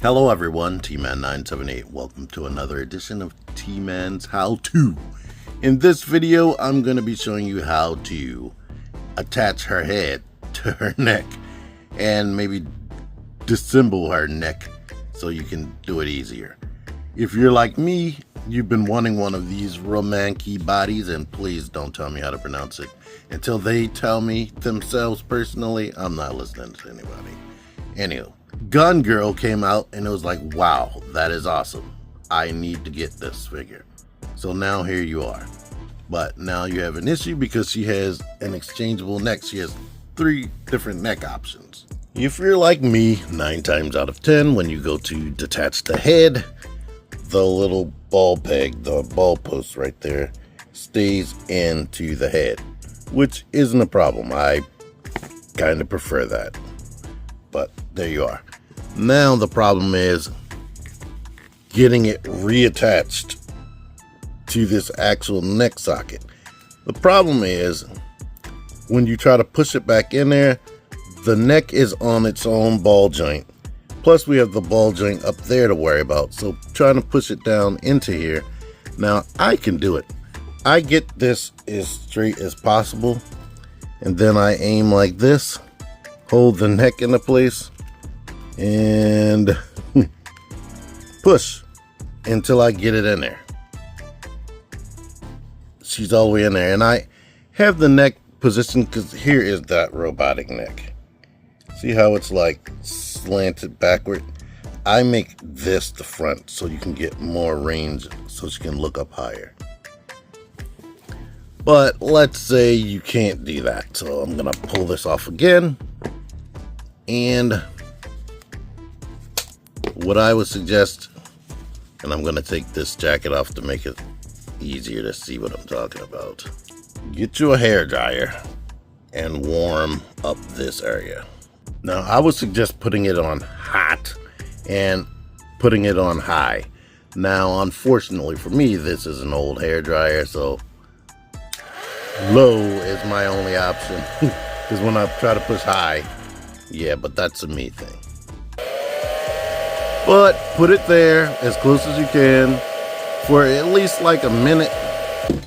Hello everyone, TMan978. Welcome to another edition of T-Man's How To. In this video, I'm going to be showing you how to attach her head to her neck and maybe disassemble her neck so you can do it easier. If you're like me, you've been wanting one of these Romankey bodies, and please don't tell me how to pronounce it. Until they tell me themselves personally, I'm not listening to anybody. Anywho. Gun Girl came out and it was like, wow, that is awesome. I need to get this figure. So now here you are. But now you have an issue because she has an exchangeable neck. She has 3 different neck options. If you're like me, 9 times out of 10, when you go to detach the head, the little ball peg, the ball post right there, stays into the head, which isn't a problem. I kind of prefer that. But there you are. Now the problem is getting it reattached to this actual neck socket. The problem is when you try to push it back in there, the neck is on its own ball joint. Plus we have the ball joint up there to worry about. So trying to push it down into here. Now I can do it. I get this as straight as possible. And then I aim like this. Hold the neck into place and push until I get it in there. She's all the way in there, and I have the neck positioned because here is that robotic neck. See how it's like slanted backward? I make this the front so you can get more range so she can look up higher. But let's say you can't do that, so I'm gonna pull this off again. And what I would suggest, and I'm going to take this jacket off to make it easier to see what I'm talking about. Get you a hair dryer and warm up this area. Now I would suggest putting it on hot and putting it on high. Now unfortunately for me, this is an old hair dryer, so low is my only option. Because when I try to push high, yeah, but that's a me thing. But put it there as close as you can for at least like a minute.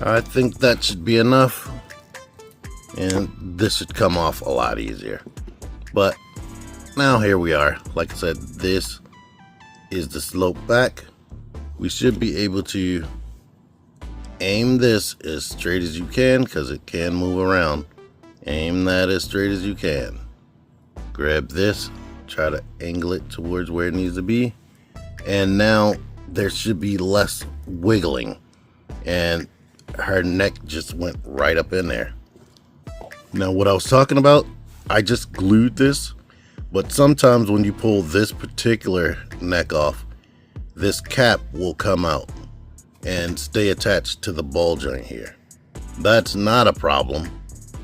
I think that should be enough. And this should come off a lot easier. But now here we are. Like I said, this is the slope back. We should be able to aim this as straight as you can because it can move around. Aim that as straight as you can. Grab this, try to angle it towards where it needs to be, and now there should be less wiggling, and her neck just went right up in there. Now what I was talking about, I just glued this, but sometimes when you pull this particular neck off, this cap will come out and stay attached to the ball joint here. That's not a problem.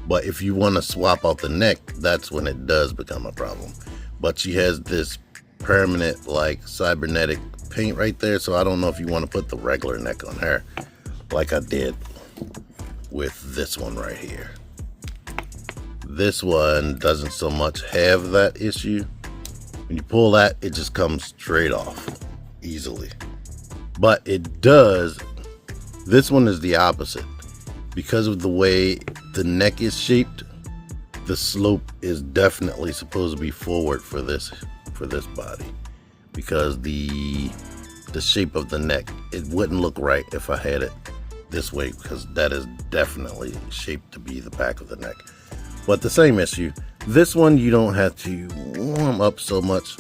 But if you want to swap out the neck, that's when it does become a problem. But she has this permanent, like, cybernetic paint right there. So I don't know if you want to put the regular neck on her like I did with this one right here. This one doesn't so much have that issue. When you pull that, it just comes straight off easily. But it does. This one is the opposite. Because of the way the neck is shaped, the slope is definitely supposed to be forward for this body. Because the shape of the neck, it wouldn't look right if I had it this way, because that is definitely shaped to be the back of the neck. But the same issue, this one you don't have to warm up so much.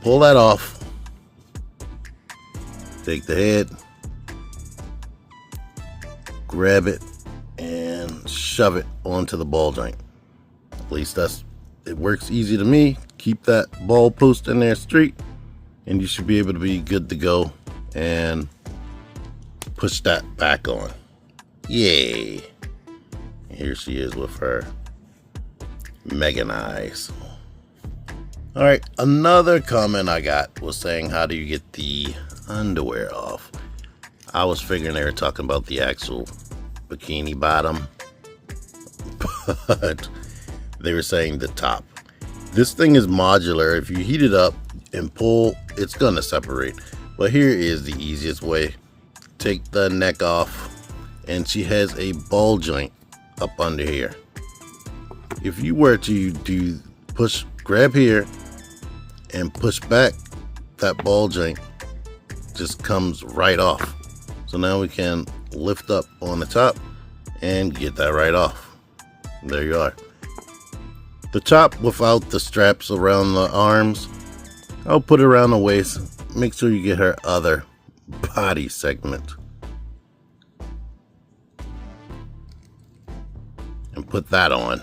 Pull that off. Take the head. Grab it and shove it onto the ball joint. At least it works easy to me. Keep that ball post in there straight and you should be able to be good to go and push that back on. Yay. Here she is with her Megan eyes. All right, another comment I got was saying, how do you get the underwear off? I was figuring they were talking about the actual bikini bottom, but they were saying the top. This thing is modular. If you heat it up, and pull, it's gonna separate. But here is the easiest way. Take the neck off, and she has a ball joint up under here. If you were to grab here and push back, that ball joint just comes right off. So now we can lift up on the top and get that right off. There you are. The top without the straps around the arms, I'll put it around the waist. Make sure you get her other body segment and put that on.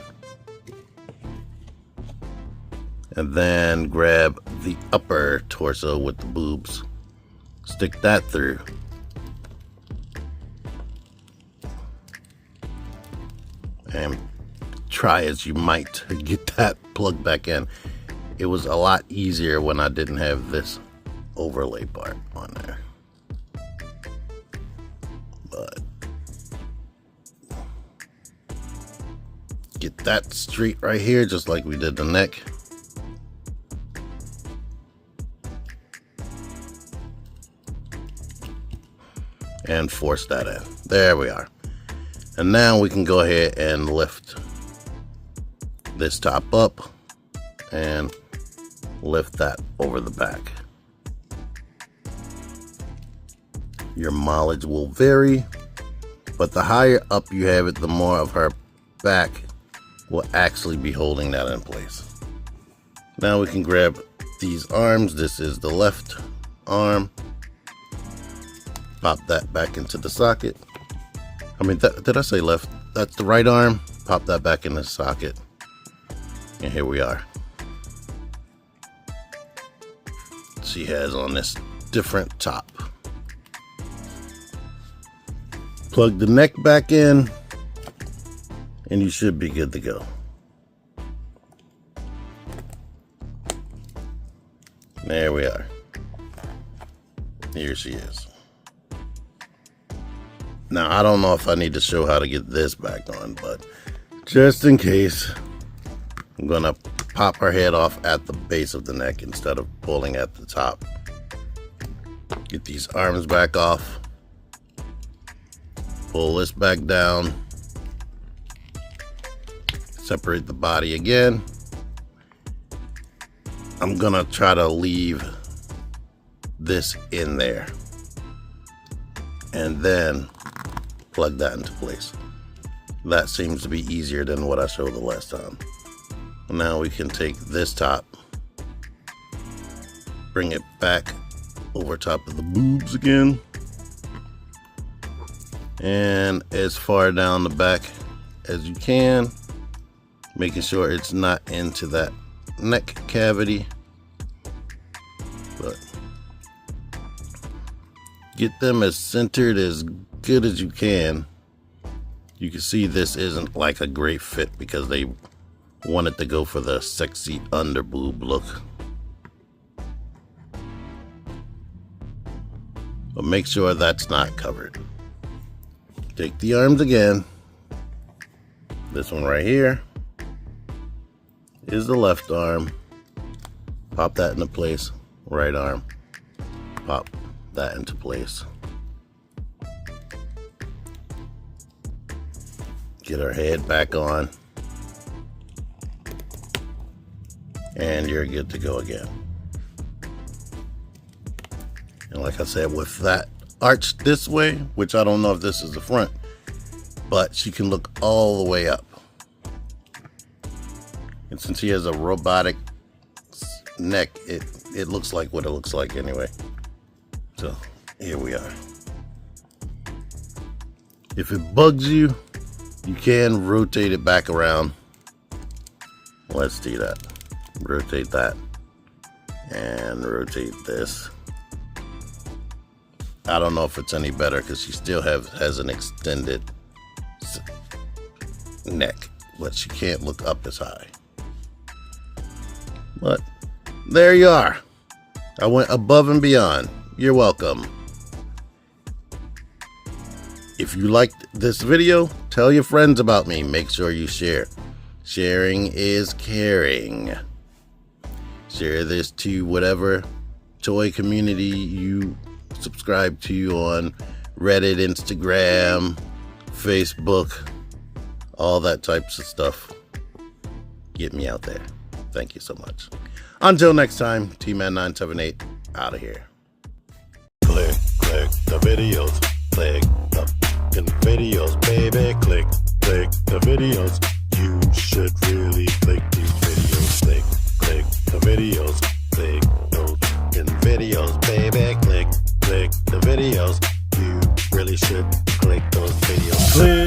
And then grab the upper torso with the boobs, stick that through. And try as you might to get that plugged back in. It was a lot easier when I didn't have this overlay part on there. But get that straight right here, just like we did the neck. And force that in. There we are. And now we can go ahead and lift this top up and lift that over the back. Your mileage will vary, but the higher up you have it, the more of her back will actually be holding that in place. Now we can grab these arms. This is the left arm. Pop that back into the socket. I mean, did I say left? That's the right arm. Pop that back in the socket. And here we are. She has on this different top. Plug the neck back in, and you should be good to go. There we are. Here she is. Now, I don't know if I need to show how to get this back on, but just in case, I'm gonna pop her head off at the base of the neck instead of pulling at the top. Get these arms back off. Pull this back down. Separate the body again. I'm gonna try to leave this in there. And then plug that into place. That seems to be easier than what I showed the last time. Now we can take this top, bring it back over top of the boobs again, and as far down the back as you can, making sure it's not into that neck cavity, but get them as centered as good as you can. You can see this isn't like a great fit because they wanted to go for the sexy under boob look. But make sure that's not covered. Take the arms again. This one right here is the left arm. Pop that into place. Right arm. Pop that into place. Get her head back on. And you're good to go again. And like I said, with that arch this way, which I don't know if this is the front, but she can look all the way up. And since he has a robotic neck, it looks like what it looks like anyway. So here we are. If it bugs you, you can rotate it back around. Let's do that. Rotate that and rotate this. I don't know if it's any better because she still has an extended neck, but she can't look up as high. But there you are. I went above and beyond. You're welcome. If you liked this video, tell your friends about me. Make sure you share. Sharing is caring. Share this to whatever toy community you subscribe to on Reddit, Instagram, Facebook, all that types of stuff. Get me out there. Thank you so much. Until next time, TMan978 out of here. Click the videos. Click the videos, baby. Click the videos. You should really click these videos. Click the videos. Click those videos, baby. Click the videos. You really should click those videos. Click